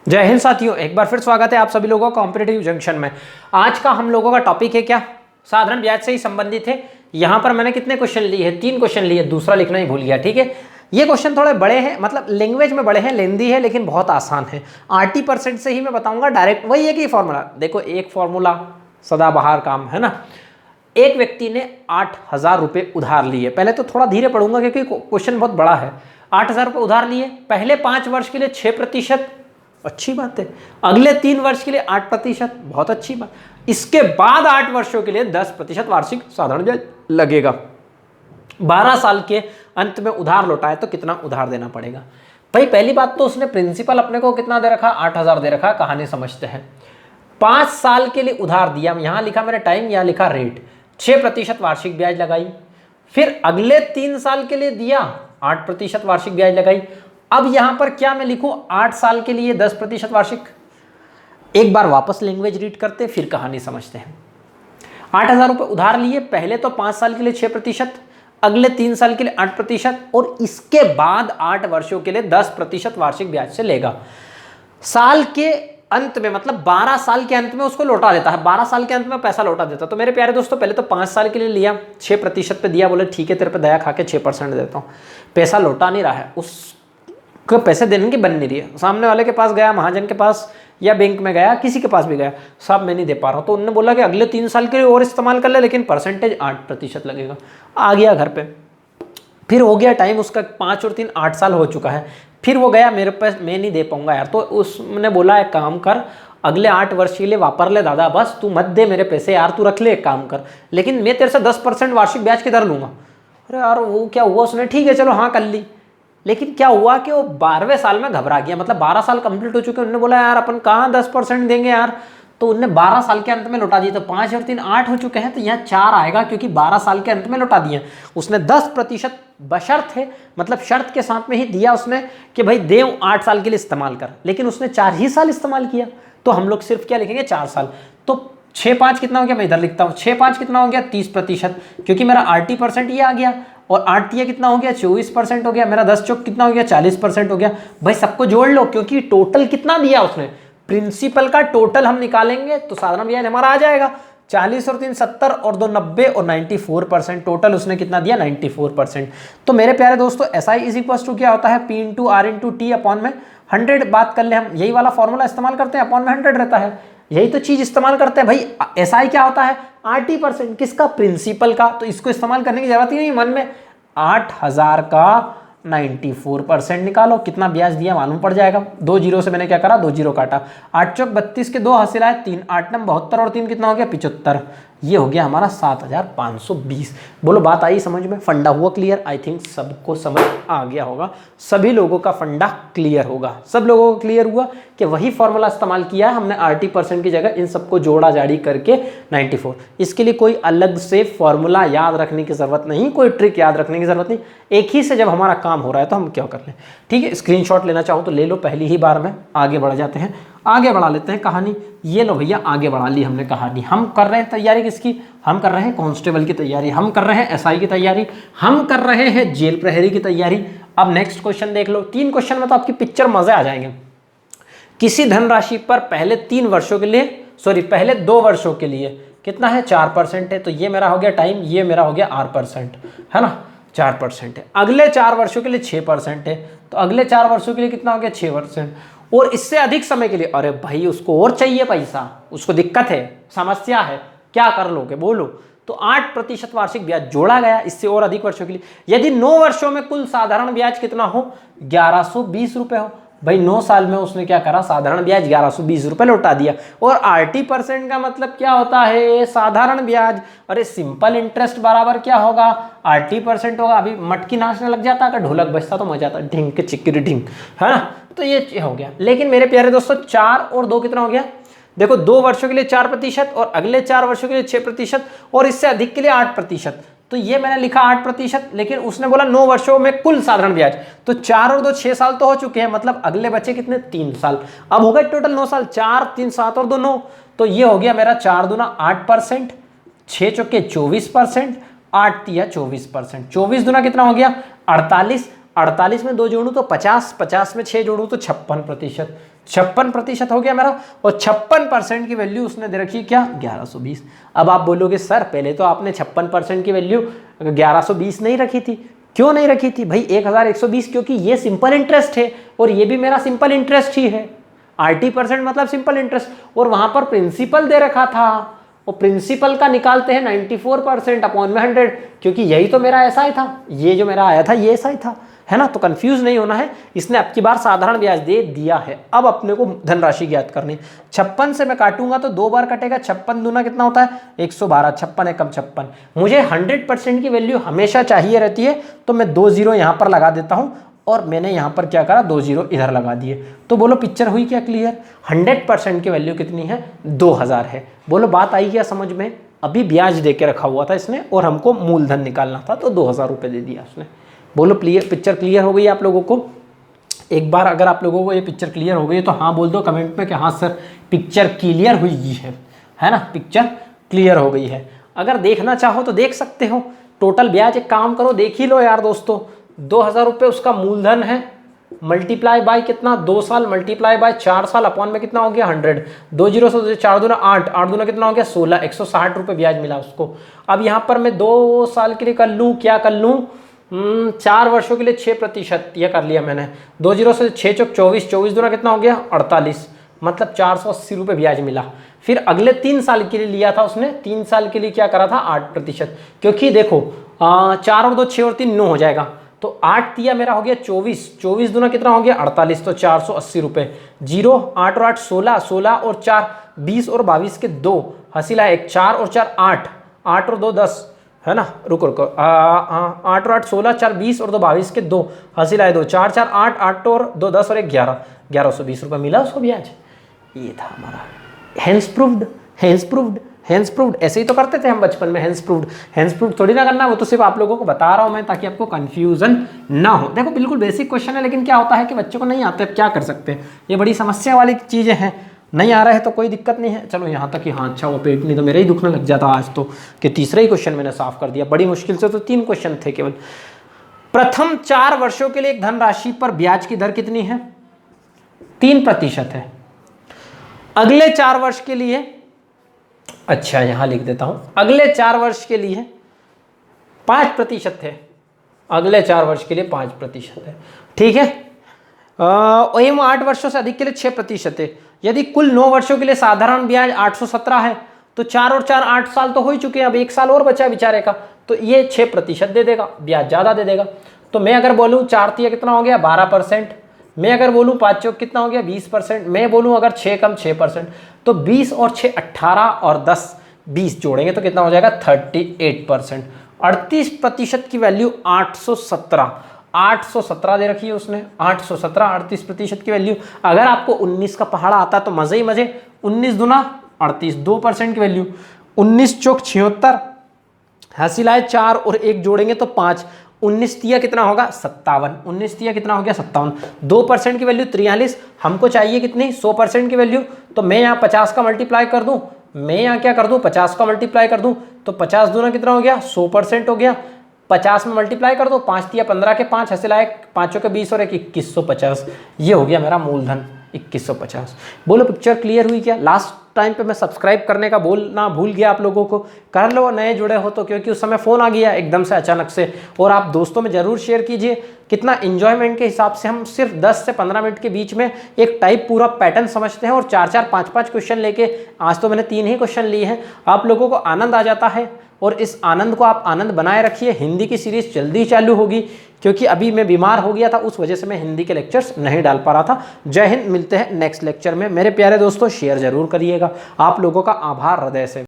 जय हिंद साथियों, एक बार फिर स्वागत है आप सभी लोगों का कॉम्पिटिटिव जंक्शन में। आज का हम लोगों का टॉपिक है क्या? साधारण ब्याज से ही संबंधित है। यहाँ पर मैंने कितने क्वेश्चन लिए हैं? 3 क्वेश्चन लिए, दूसरा लिखना ही भूल गया। ठीक है, ये क्वेश्चन थोड़े बड़े हैं, मतलब लैंग्वेज में बड़े हैं, लेंदी है, लेकिन बहुत आसान है। RT% से ही मैं बताऊंगा डायरेक्ट। वही है कि फॉर्मूला देखो, एक फॉर्मूला सदाबहार काम है ना। एक व्यक्ति ने 8,000 रुपये उधार लिए। पहले तो थोड़ा धीरे पढ़ूंगा क्योंकि क्वेश्चन बहुत बड़ा है। 8,000 रुपये उधार लिए, पहले 5 वर्ष के लिए 6%, अच्छी बात है। अगले 3 वर्ष के लिए 8%, बहुत अच्छी बात। इसके बाद 8 वर्षों के लिए 10% वार्षिक साधारण ब्याज लगेगा। 12 साल के अंत में उधार लौटाए तो कितना उधार देना पड़ेगा? भाई पहली बात तो उसने प्रिंसिपल अपने को कितना दे रखा? 8,000 दे रखा। कहानी समझते हैं। 5 साल के लिए उधार दिया, यहां लिखा मैंने टाइम, यहां लिखा रेट। 6% वार्षिक ब्याज लगाई। फिर अगले 3 साल के लिए दिया, 8% वार्षिक ब्याज लगाई। अब यहां पर क्या मैं लिखूं? 8 साल के लिए 10% वार्षिक। एक बार वापस लैंग्वेज रीड करते, फिर कहानी समझते हैं। 8,000 रुपये उधार लिए, पहले तो 5 साल के लिए 6%, अगले 3 साल के लिए 8%, और इसके बाद 8 वर्षों के लिए 10% वार्षिक ब्याज से लेगा। साल के अंत में, मतलब 12 साल के अंत में उसको लौटा देता है। 12 साल के अंत में पैसा लौटा देता है। तो मेरे प्यारे दोस्तों, पहले तो 5 साल के लिए लिया, 6% पे दिया, बोले ठीक है तेरे पे दया खा के 6% देता हूँ। पैसा लौटा नहीं रहा है, उसको पैसे देने की बन नहीं रही है। सामने वाले के पास गया, महाजन के पास या बैंक में गया, किसी के पास भी गया, साहब मैं नहीं दे पा रहा हूँ। तो उन्होंने बोला कि अगले 3 साल के लिए और इस्तेमाल कर ले, लेकिन परसेंटेज 8% लगेगा। आ गया घर पे, फिर हो गया टाइम उसका 5 और 3 8 साल हो चुका है। फिर वो गया, मेरे पास मैं नहीं दे पाऊंगा यार। तो उसने बोला एक काम कर, अगले 8 वर्ष के लिए वापर ले दादा, बस तू मत दे मेरे पैसे यार, तू रख ले, एक काम कर, लेकिन मैं तेरे से 10% वार्षिक ब्याज किधर लूंगा। अरे यार वो क्या हुआ, उसने ठीक है चलो हाँ कर ली। लेकिन क्या हुआ कि वो 12वें साल में घबरा गया, मतलब 12 साल कंप्लीट हो चुके। उन्होंने बोला यार अपन कहाँ 10% देंगे यार। तो उनने 12 साल के अंत में लौटा दिए। तो 5 और 3 8 हो चुके हैं, तो यहाँ 4 आएगा क्योंकि 12 साल के अंत में लौटा दिए। उसने 10% बशर्त है, मतलब शर्त के साथ में ही दिया उसने कि भाई दे 8 साल के लिए इस्तेमाल कर, लेकिन उसने 4 ही साल इस्तेमाल किया। तो हम लोग सिर्फ क्या लिखेंगे? 4 साल। तो 6-5 कितना हो गया? मैं इधर लिखता हूँ 6-5 कितना हो गया? 30%, क्योंकि मेरा 80% ये आ गया, और 8 तिया कितना हो गया? 24% हो गया। मेरा 10 चौक कितना हो गया? 40% हो गया। भाई सबको जोड़ लो, क्योंकि टोटल कितना दिया उसने, प्रिंसिपल का टोटल हम निकालेंगे तो साधारण ब्याज हमारा आ जाएगा 40 और 3 70 और 2 90 और 94%। टोटल उसने कितना दिया? 94%। तो मेरे प्यारे दोस्तों, SI इज इक्वल टू क्या होता है? P into R into T upon में 100। बात कर ले, हम यही वाला फॉर्मूला इस्तेमाल करते हैं, अपॉन में 100 रहता है, यही तो चीज इस्तेमाल करते हैं भाई। SI क्या होता है? RT%, किसका? प्रिंसिपल का। तो इसको इस्तेमाल करने की जरूरत ही नहीं मन में। 8,000 का 94% निकालो, कितना ब्याज दिया मालूम पड़ जाएगा। 2 जीरो से मैंने क्या करा? 2 जीरो काटा। 8 चौक 32 के 2 हासिल आए 3, 8 नम 72 और 3 कितना हो गया? 75। ये हो गया हमारा 7,520। बोलो बात आई समझ में? फंडा हुआ क्लियर? आई थिंक सबको समझ आ गया होगा, सभी लोगों का फंडा क्लियर होगा। सब लोगों को क्लियर हुआ कि वही फॉर्मूला इस्तेमाल किया है हमने, RT% की जगह इन सबको जोड़ा जाड़ी करके 94। इसके लिए कोई अलग से फॉर्मूला याद रखने की जरूरत नहीं, कोई ट्रिक याद रखने की जरूरत नहीं। एक ही से जब हमारा काम हो रहा है तो हम क्या कर लें। ठीक है, स्क्रीनशॉट लेना चाहो तो ले लो, पहली ही बार में। आगे बढ़ जाते हैं, आगे बढ़ा लेते हैं कहानी। ये लो भैया, आगे बढ़ा ली हमने कहानी। हम कर रहे हैं तैयारी किसकी? हम कर रहे हैं कांस्टेबल की तैयारी, हम कर रहे हैं SI की तैयारी, हम कर रहे हैं जेल प्रहरी की तैयारी। अब नेक्स्ट क्वेश्चन देख लो। 3 क्वेश्चन में तो आपकी पिक्चर मजे आ जाएंगे। किसी धनराशि पर पहले 3 वर्षों के लिए, सॉरी पहले 2 वर्षों के लिए कितना है? 4% है। तो ये मेरा हो गया टाइम, ये मेरा हो गया R%, है ना, 4% है। अगले 4 वर्षों के लिए 6% है। तो अगले 4 वर्षों के लिए कितना हो गया? 6%। और इससे अधिक समय के लिए, अरे भाई उसको और चाहिए पैसा, उसको दिक्कत है, समस्या है, क्या कर लोगे बोलो? तो 8% वार्षिक ब्याज जोड़ा गया इससे और अधिक वर्षों के लिए। यदि 9 वर्षों में कुल साधारण ब्याज कितना हो? 1120 रुपए हो। भाई 9 साल में उसने क्या करा? साधारण ब्याज 1120 रुपए लौटा दिया। और RT% का मतलब क्या होता है? साधारण ब्याज। अरे सिंपल इंटरेस्ट बराबर क्या होगा? RT% होगा। अभी मटकी नाचने लग जाता, अगर ढोलक बजता तो मजा आता, ढिंग के चिक्की ढिंग, है ना। तो ये हो गया। लेकिन मेरे प्यारे दोस्तों, 4 और 2 कितना हो गया? देखो 2 वर्षों के लिए 4% और अगले 4 वर्षों के लिए 6% और इससे अधिक के लिए 8%। तो ये मैंने लिखा 8%, लेकिन उसने बोला 9 वर्षों में कुल साधारण ब्याज। तो 4 और 2 6 साल तो हो चुके हैं, मतलब अगले बचे कितने? 3 साल। अब हो गए टोटल 9 साल। 4 3 7 और 2 9। तो ये हो गया मेरा 4 दूना 8%, 6 चौके 24%, 8 तिया 24%। 24 दूना कितना हो गया? 48। 48 में 2 जोड़ूँ तो 50, 50 में 6 जोड़ूँ तो 56%, 56% हो गया मेरा। और 56% की वैल्यू उसने दे रखी है क्या, 1120। अब आप बोलोगे सर पहले तो आपने 56% की वैल्यू 1120 नहीं रखी थी, क्यों नहीं रखी थी भाई 1120? क्योंकि ये सिंपल इंटरेस्ट है और ये भी मेरा सिंपल इंटरेस्ट ही है। 80% मतलब सिंपल इंटरेस्ट, और वहां पर प्रिंसिपल दे रखा था, और प्रिंसिपल का निकालते हैं 94% अपॉन में 100, क्योंकि यही तो मेरा ऐसा ही था, ये जो मेरा आया था ये ऐसा ही था, है ना। तो कंफ्यूज नहीं होना है, इसने अब की बार साधारण ब्याज दे दिया है। अब अपने को धनराशि ज्ञात करनी है। 56 से मैं काटूंगा तो 2 बार कटेगा, 56 दूना कितना होता है 112, 56 एकम 56। मुझे 100% की वैल्यू हमेशा चाहिए रहती है, तो मैं 2 0 यहाँ पर लगा देता हूँ, और मैंने यहाँ पर क्या करा 2 0 इधर लगा दिए। तो बोलो पिक्चर हुई क्या क्लियर? 100% की वैल्यू कितनी है, 2000 है। बोलो बात आई क्या समझ में? अभी ब्याज दे के रखा हुआ था इसने और हमको मूलधन निकालना था, तो 2000 रुपये दे दिया उसने। बोलो पिक्चर क्लियर हो गई आप लोगों को? एक बार अगर आप लोगों को ये पिक्चर क्लियर हो गई तो हाँ बोल दो कमेंट में कि हाँ सर पिक्चर क्लियर हुई है ना, पिक्चर क्लियर हो गई है। अगर देखना चाहो तो देख सकते हो टोटल ब्याज, एक काम करो देख ही लो यार दोस्तों। 2000 रुपये उसका मूलधन है, मल्टीप्लाई बाय कितना, 2 साल मल्टीप्लाई बाय 4 साल अपॉन में कितना हो गया 100, 2 0 से 4 दूना 8, 8 दूना कितना हो गया 16, 160 रुपये ब्याज मिला उसको। अब यहाँ पर मैं 2 साल के लिए कर लूँ, क्या कर लूँ, 4 वर्षों के लिए 6%, यह कर लिया मैंने। 2 0 से 6 चौक 24, 24 दूना कितना हो गया 48, मतलब 480 रुपये ब्याज मिला। फिर अगले 3 साल के लिए लिया था उसने, 3 साल के लिए क्या करा था 8%, क्योंकि देखो 4 और 2 6 और 3 9 हो जाएगा, तो 8 दिया मेरा हो गया 24, 24 दूना कितना हो गया 48, तो 480 रुपये। 0 8 और 8 16, 16 और 4 20 और 22 के 2 हसीला 1, 4 और 4 8, 8 और 2 10, है ना, रुको 8 और 8 16, 4 20 और 2 22 के 2 हसीला 2, 4 4 8, 8 और 2 10 और 1 11, 1120 रुपये मिला उसको ब्याज। ये था हमारा hence proved, hence proved, hence proved. ऐसे ही तो करते थे हम बचपन में, हैंस प्रूव्ड, हैंस प्रूव्ड थोड़ी ना करना, वो तो सिर्फ आप लोगों को बता रहा हूं मैं ताकि आपको कंफ्यूजन ना हो। देखो बिल्कुल बेसिक क्वेश्चन है, लेकिन क्या होता है कि बच्चों को नहीं आते, क्या कर सकते हैं, ये बड़ी समस्या वाली चीज़ें हैं। नहीं आ रहा है तो कोई दिक्कत नहीं है, चलो यहाँ तक कि हाँ अच्छा वो पेट नहीं तो मेरा ही दुखने लग जाता आज तो, कि तीसरा ही क्वेश्चन मैंने साफ कर दिया। बड़ी मुश्किल से तो 3 क्वेश्चन थे केवल। प्रथम 4 वर्षों के लिए एक धनराशि पर ब्याज की दर कितनी है, 3% है। अगले 4 वर्ष के लिए, अच्छा यहां लिख देता हूं, अगले 4 वर्ष के लिए 5% है, अगले 4 वर्ष के लिए 5% है, ठीक है। एवं 8 वर्षों से अधिक के लिए 6% है। यदि कुल 9 वर्षों के लिए साधारण ब्याज 817 है, तो 4 और 4 8 साल तो हो ही चुके हैं, अब 1 साल और बचा बेचारे का, तो ये 6% दे देगा, ब्याज ज़्यादा दे देगा। तो मैं अगर बोलूँ 4 तिया कितना हो गया 12%, मैं अगर बोलूँ 5 चौक कितना हो गया 20%, मैं बोलूँ अगर 6 कम 6%, तो 20 और 6 18 और 10 20 जोड़ेंगे तो कितना हो जाएगा 38%। 38% की वैल्यू 817 दे रखी है उसने, 817 38% की वैल्यू। अगर आपको 19 का पहाड़ा आता तो मजे ही मजे, 19 दूना 38, 2% की वैल्यू, 19 चौक 76, हासिल 4 और 1 जोड़ेंगे तो 5, 19 तिया कितना होगा 57, 19 तिया कितना हो गया 57, 2% की वैल्यू 43, हमको चाहिए कितनी 100% की वैल्यू, तो मैं यहाँ 50 का मल्टीप्लाई कर दूँ, मैं यहाँ क्या कर दूँ 50 का मल्टीप्लाई कर दूँ, तो 50 दूना कितना हो गया 100% हो गया। 50 में मल्टीप्लाई कर दो, 5 तिया 15 के 5 हासिल आए 5 के 20 और 1 2150, ये हो गया मेरा मूलधन 2150। बोलो पिक्चर क्लियर हुई क्या? लास्ट टाइम पे मैं सब्सक्राइब करने का बोलना भूल गया आप लोगों को, कर लो नए जुड़े हो तो, क्योंकि उस समय फ़ोन आ गया एकदम से अचानक से। और आप दोस्तों में ज़रूर शेयर कीजिए, कितना इन्जॉयमेंट के हिसाब से हम सिर्फ 10 से 15 मिनट के बीच में एक टाइप पूरा पैटर्न समझते हैं और 4-4 5-5 क्वेश्चन लेके, आज तो मैंने 3 ही क्वेश्चन लिए हैं, आप लोगों को आनंद आ जाता है। और इस आनंद को आप आनंद बनाए रखिए। हिंदी की सीरीज़ जल्दी चालू होगी, क्योंकि अभी मैं बीमार हो गया था, उस वजह से मैं हिंदी के लेक्चर्स नहीं डाल पा रहा था। जय हिंद, मिलते हैं नेक्स्ट लेक्चर में। मेरे प्यारे दोस्तों शेयर जरूर करिएगा, आप लोगों का आभार हृदय से।